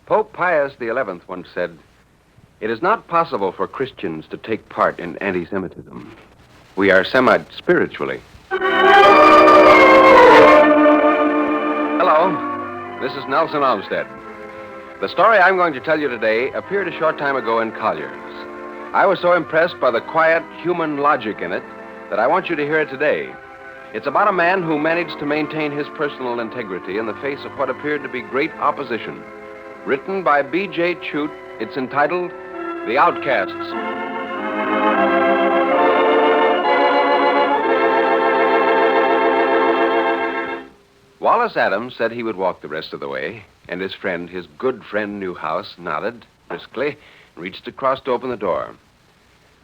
Pope Pius XI once said, "It is not possible for Christians to take part in anti-Semitism. We are Semites spiritually." Hello, this is Nelson Olmsted. The story I'm going to tell you today appeared a short time ago in Collier's. I was so impressed by the quiet human logic in it that I want you to hear it today. It's about a man who managed to maintain his personal integrity in the face of what appeared to be great opposition. Written by B.J. Chute, it's entitled The Outcasts. Wallace Adams said he would walk the rest of the way, and his good friend Newhouse, nodded briskly and reached across to open the door.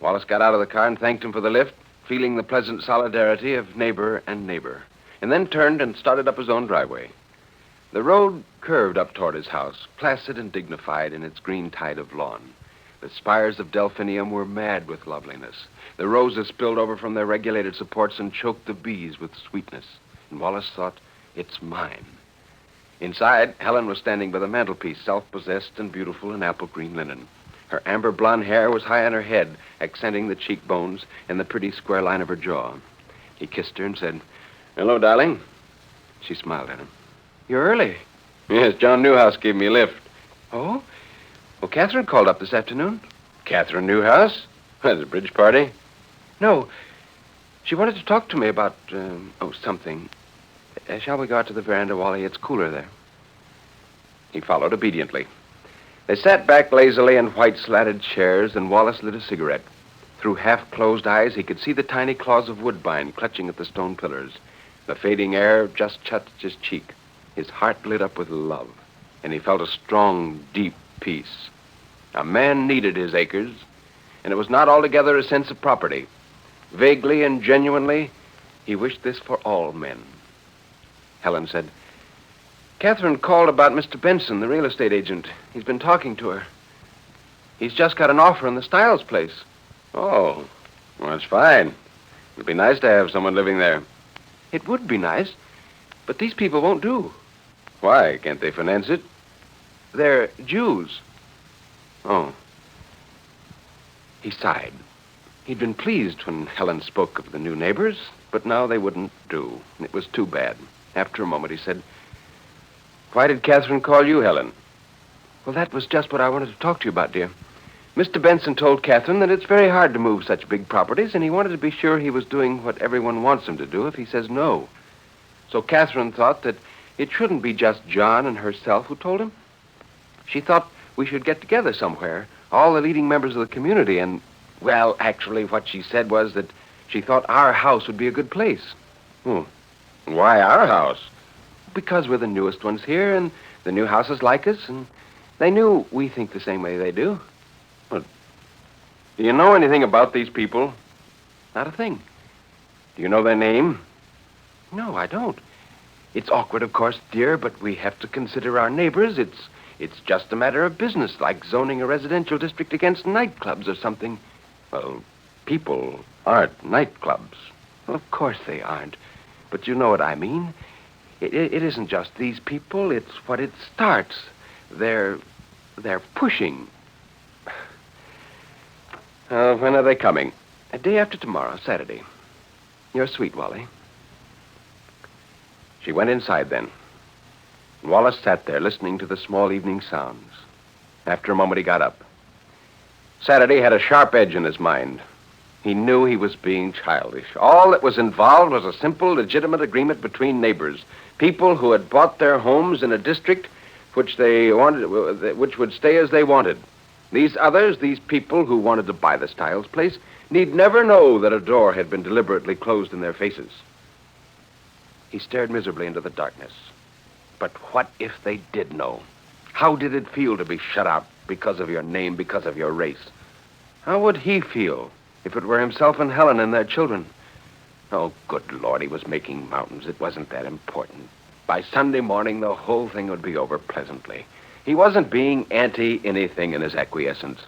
Wallace got out of the car and thanked him for the lift, feeling the pleasant solidarity of neighbor and neighbor, and then turned and started up his own driveway. The road curved up toward his house, placid and dignified in its green tide of lawn. The spires of delphinium were mad with loveliness. The roses spilled over from their regulated supports and choked the bees with sweetness. And Wallace thought, "It's mine." Inside, Helen was standing by the mantelpiece, self-possessed and beautiful in apple green linen. Her amber blonde hair was high on her head, accenting the cheekbones and the pretty square line of her jaw. He kissed her and said, "Hello, darling." She smiled at him. "You're early." "Yes, John Newhouse gave me a lift." "Oh? Well, Catherine called up this afternoon." "Catherine Newhouse? That's a bridge party?" "No. She wanted to talk to me about, something. Shall we go out to the veranda, Wally? It's cooler there." He followed obediently. They sat back lazily in white slatted chairs, and Wallace lit a cigarette. Through half-closed eyes, he could see the tiny claws of woodbine clutching at the stone pillars. The fading air just touched his cheek. His heart lit up with love, and he felt a strong, deep peace. A man needed his acres, and it was not altogether a sense of property. Vaguely and genuinely, he wished this for all men. Helen said, "Catherine called about Mr. Benson, the real estate agent. He's been talking to her. He's just got an offer on the Stiles place." "Oh, well, that's fine. It'd be nice to have someone living there." "It would be nice, but these people won't do." "Why? Can't they finance it?" "They're Jews." "Oh." He sighed. He'd been pleased when Helen spoke of the new neighbors, but now they wouldn't do. It was too bad. After a moment, he said, "Why did Catherine call you, Helen?" "Well, that was just what I wanted to talk to you about, dear. Mr. Benson told Catherine that it's very hard to move such big properties, and he wanted to be sure he was doing what everyone wants him to do if he says no. So Catherine thought that it shouldn't be just John and herself who told him. She thought we should get together somewhere, all the leading members of the community, and, well, actually what she said was that she thought our house would be a good place." "Why our house?" "Because we're the newest ones here, and the new houses like us, and they knew we think the same way they do." "But do you know anything about these people?" "Not a thing." "Do you know their name?" "No, I don't. It's awkward, of course, dear, but we have to consider our neighbors. It's just a matter of business, like zoning a residential district against nightclubs or something." "Well, people aren't nightclubs." "Of course they aren't. But you know what I mean. It isn't just these people. It's what it starts. They're pushing." "When are they coming?" "A day after tomorrow, Saturday. You're sweet, Wally." She went inside then. Wallace sat there listening to the small evening sounds. After a moment, he got up. Saturday had a sharp edge in his mind. He knew he was being childish. All that was involved was a simple, legitimate agreement between neighbors, people who had bought their homes in a district which would stay as they wanted. These others, these people who wanted to buy the Stiles place, need never know that a door had been deliberately closed in their faces. He stared miserably into the darkness. But what if they did know? How did it feel to be shut out because of your name, because of your race? How would he feel if it were himself and Helen and their children? Oh, good Lord, he was making mountains. It wasn't that important. By Sunday morning, the whole thing would be over pleasantly. He wasn't being anti-anything in his acquiescence.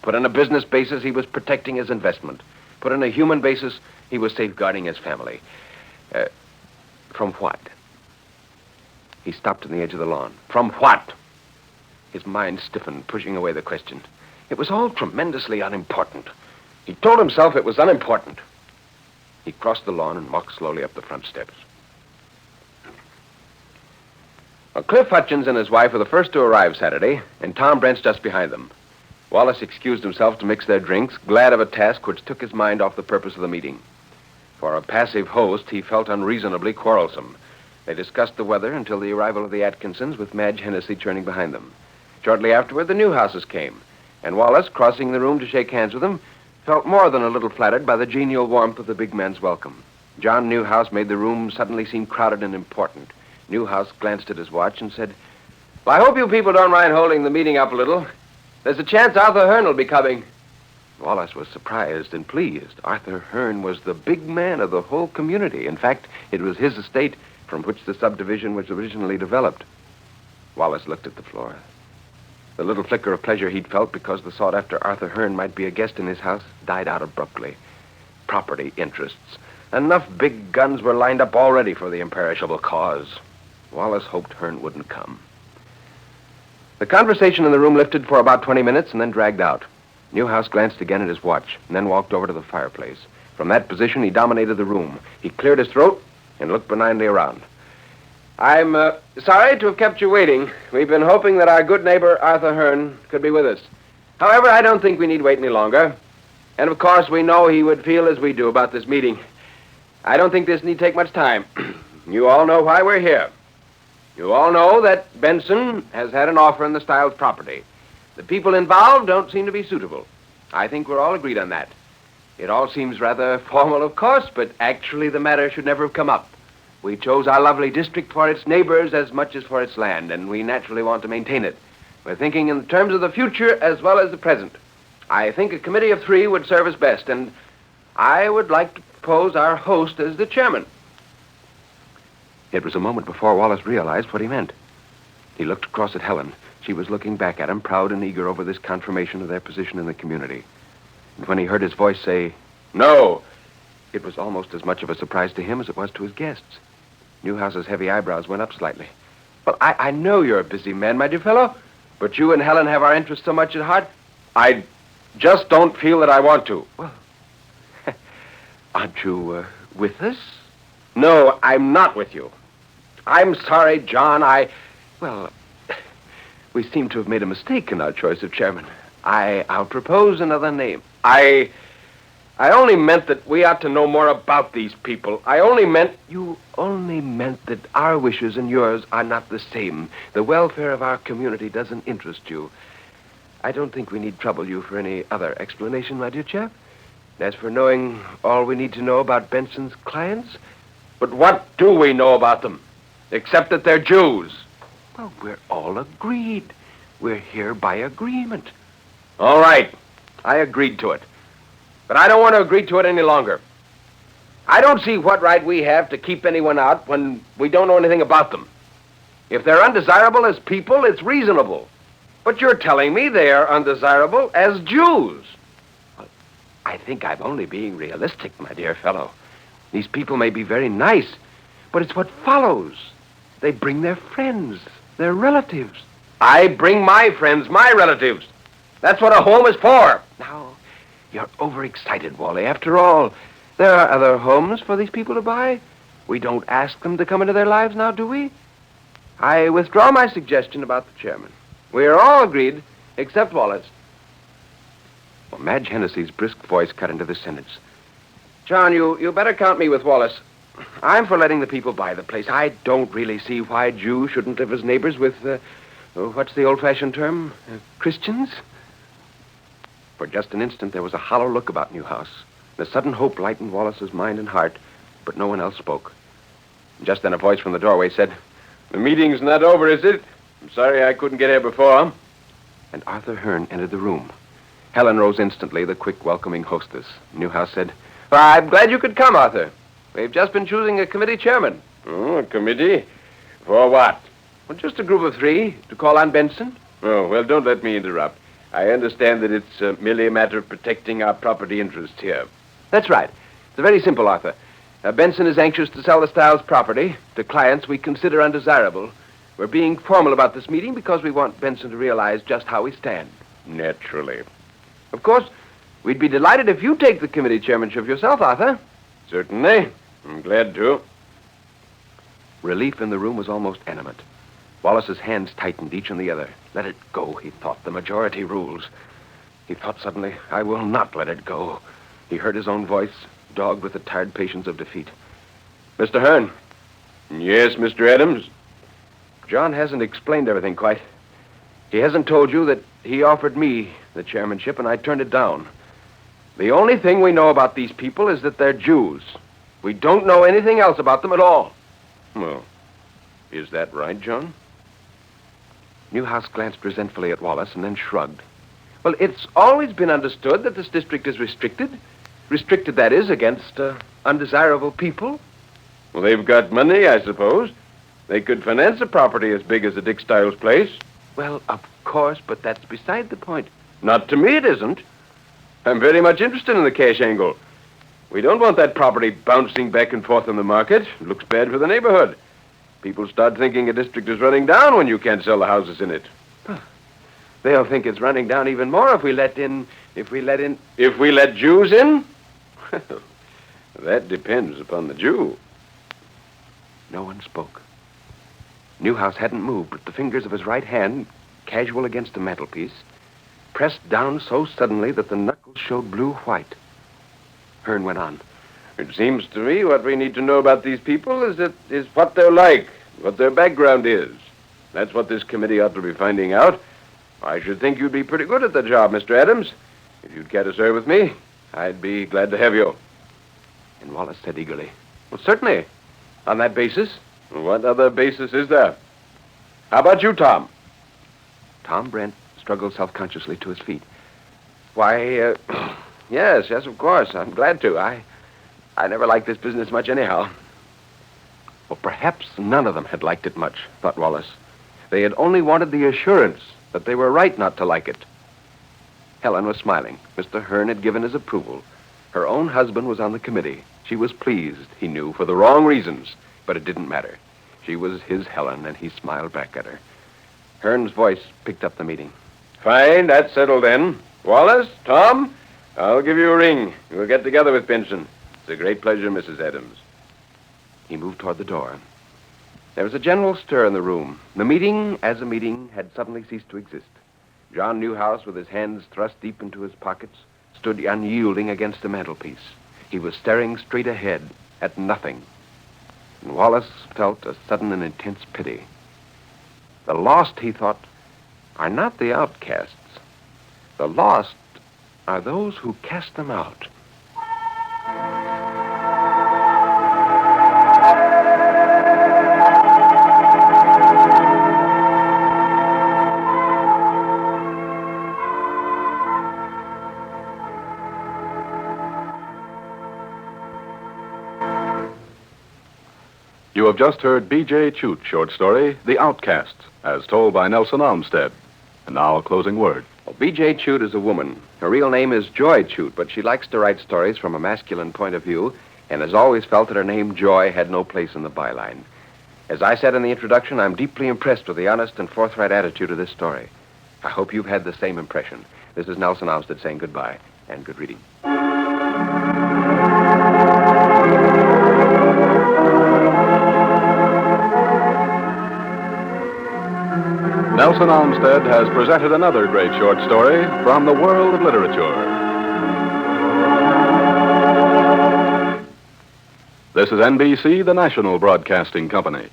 Put on a business basis, he was protecting his investment. Put on a human basis, he was safeguarding his family. From what? He stopped on the edge of the lawn. From what? His mind stiffened, pushing away the question. It was all tremendously unimportant. He told himself it was unimportant. He crossed the lawn and walked slowly up the front steps. Well, Cliff Hutchins and his wife were the first to arrive Saturday, and Tom Brent's just behind them. Wallace excused himself to mix their drinks, glad of a task which took his mind off the purpose of the meeting. For a passive host, he felt unreasonably quarrelsome. They discussed the weather until the arrival of the Atkinsons, with Madge Hennessy churning behind them. Shortly afterward, the Newhouses came, and Wallace, crossing the room to shake hands with them, felt more than a little flattered by the genial warmth of the big man's welcome. John Newhouse made the room suddenly seem crowded and important. Newhouse glanced at his watch and said, "Well, I hope you people don't mind holding the meeting up a little. There's a chance Arthur Hearn will be coming." Wallace was surprised and pleased. Arthur Hearn was the big man of the whole community. In fact, it was his estate from which the subdivision was originally developed. Wallace looked at the floor. The little flicker of pleasure he'd felt because the sought-after Arthur Hearn might be a guest in his house died out abruptly. Property interests. Enough big guns were lined up already for the imperishable cause. Wallace hoped Hearn wouldn't come. The conversation in the room lifted for about 20 minutes and then dragged out. Newhouse glanced again at his watch and then walked over to the fireplace. From that position, he dominated the room. He cleared his throat and looked benignly around. "I'm sorry to have kept you waiting. We've been hoping that our good neighbor, Arthur Hearn, could be with us. However, I don't think we need wait any longer. And, of course, we know he would feel as we do about this meeting. I don't think this need take much time. You all know why we're here. You all know that Benson has had an offer in the Stiles property. The people involved don't seem to be suitable. I think we're all agreed on that. It all seems rather formal, of course, but actually the matter should never have come up. We chose our lovely district for its neighbors as much as for its land, and we naturally want to maintain it. We're thinking in terms of the future as well as the present. I think a committee of 3 would serve us best, and I would like to propose our host as the chairman." It was a moment before Wallace realized what he meant. He looked across at Helen. She was looking back at him, proud and eager over this confirmation of their position in the community. And when he heard his voice say, "No," it was almost as much of a surprise to him as it was to his guests. Newhouse's heavy eyebrows went up slightly. "Well, I know you're a busy man, my dear fellow, but you and Helen have our interests so much at heart. I just don't feel that I want to." "Well, aren't you with us?" "No, I'm not with you. I'm sorry, John, Well, we seem to have made a mistake in our choice of chairman. I'll propose another name. I only meant that we ought to know more about these people. You only meant that our wishes and yours are not the same. The welfare of our community doesn't interest you. I don't think we need trouble you for any other explanation, my dear chap. As for knowing all we need to know about Benson's clients... But what do we know about them? Except that they're Jews. Well, we're all agreed. We're here by agreement. All right. I agreed to it. But I don't want to agree to it any longer. I don't see what right we have to keep anyone out when we don't know anything about them. If they're undesirable as people, it's reasonable. But you're telling me they are undesirable as Jews. Well, I think I'm only being realistic, my dear fellow. These people may be very nice, but it's what follows. They bring their friends, their relatives. I bring my friends, my relatives. That's what a home is for. Now, you're overexcited, Wally. After all, there are other homes for these people to buy. We don't ask them to come into their lives now, do we? I withdraw my suggestion about the chairman. We are all agreed, except Wallace. Well, Madge Hennessy's brisk voice cut into the sentence. "John, you better count me with Wallace. I'm for letting the people buy the place. I don't really see why Jews shouldn't live as neighbors with, what's the old-fashioned term? Christians?" For just an instant, there was a hollow look about Newhouse. A sudden hope lightened Wallace's mind and heart, but no one else spoke. Just then a voice from the doorway said, "The meeting's not over, is it? I'm sorry I couldn't get here before." And Arthur Hearn entered the room. Helen rose instantly, the quick, welcoming hostess. Newhouse said, "Well, I'm glad you could come, Arthur. We've just been choosing a committee chairman." "Oh, a committee? For what?" "Well, just a group of 3 to call on Benson." "Oh, well, don't let me interrupt. I understand that it's merely a matter of protecting our property interests here." "That's right. It's very simple, Arthur. Benson is anxious to sell the Stiles property to clients we consider undesirable. We're being formal about this meeting because we want Benson to realize just how we stand. Naturally. Of course, we'd be delighted if you take the committee chairmanship yourself, Arthur. Certainly. I'm glad to. Relief in the room was almost animate. Wallace's hands tightened, each on the other. Let it go, he thought. The majority rules. He thought suddenly, I will not let it go. He heard his own voice, dogged with the tired patience of defeat. Mr. Hearn. Yes, Mr. Adams. John hasn't explained everything quite. He hasn't told you that he offered me the chairmanship and I turned it down. The only thing we know about these people is that they're Jews. We don't know anything else about them at all. Well, is that right, John? Newhouse glanced resentfully at Wallace and then shrugged. Well, it's always been understood that this district is restricted. Restricted, that is, against undesirable people. Well, they've got money, I suppose. They could finance a property as big as the Dick Stiles place. Well, of course, but that's beside the point. Not to me, it isn't. I'm very much interested in the cash angle. We don't want that property bouncing back and forth on the market. It looks bad for the neighborhood. People start thinking a district is running down when you can't sell the houses in it. They'll think it's running down even more if we let Jews in? That depends upon the Jew. No one spoke. Newhouse hadn't moved, but the fingers of his right hand, casual against the mantelpiece, pressed down so suddenly that the knuckles showed blue-white. Hearn went on. It seems to me what we need to know about these people is what they're like, what their background is. That's what this committee ought to be finding out. I should think you'd be pretty good at the job, Mr. Adams. If you'd care to serve with me, I'd be glad to have you. And Wallace said eagerly, well, certainly. On that basis. What other basis is there? How about you, Tom? Tom Brent struggled self-consciously to his feet. Why, yes, of course. I'm glad to. I never liked this business much anyhow. Well, perhaps none of them had liked it much, thought Wallace. They had only wanted the assurance that they were right not to like it. Helen was smiling. Mr. Hearn had given his approval. Her own husband was on the committee. She was pleased, he knew, for the wrong reasons, but it didn't matter. She was his Helen, and he smiled back at her. Hearn's voice picked up the meeting. Fine, that's settled then. Wallace, Tom, I'll give you a ring. We'll get together with Benson. It's a great pleasure, Mrs. Adams. He moved toward the door. There was a general stir in the room. The meeting, as a meeting, had suddenly ceased to exist. John Newhouse, with his hands thrust deep into his pockets, stood unyielding against the mantelpiece. He was staring straight ahead at nothing. And Wallace felt a sudden and intense pity. The lost, he thought, are not the outcasts. The lost are those who cast them out. You have just heard B.J. Chute's short story, The Outcast, as told by Nelson Olmsted. And now a closing word. Well, B.J. Chute is a woman. Her real name is Joy Chute, but she likes to write stories from a masculine point of view and has always felt that her name Joy had no place in the byline. As I said in the introduction, I'm deeply impressed with the honest and forthright attitude of this story. I hope you've had the same impression. This is Nelson Olmsted saying goodbye and good reading. Nelson Olmsted has presented another great short story from the world of literature. This is NBC, the national broadcasting company.